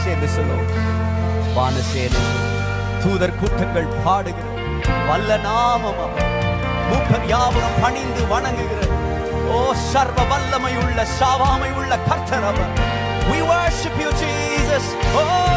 சேர்ந்து சொல்லுவோம். வானசேனை தூதர் கூட்டங்கள் பாடுகிற வல்ல நாமம் அவர். மூப்பர் யாவரும் பணிந்து வணங்குகிற ஓ சர்வ வல்லமை உள்ள சாவாமை உள்ள கர்த்தர் அவர். We worship you, Jesus. Oh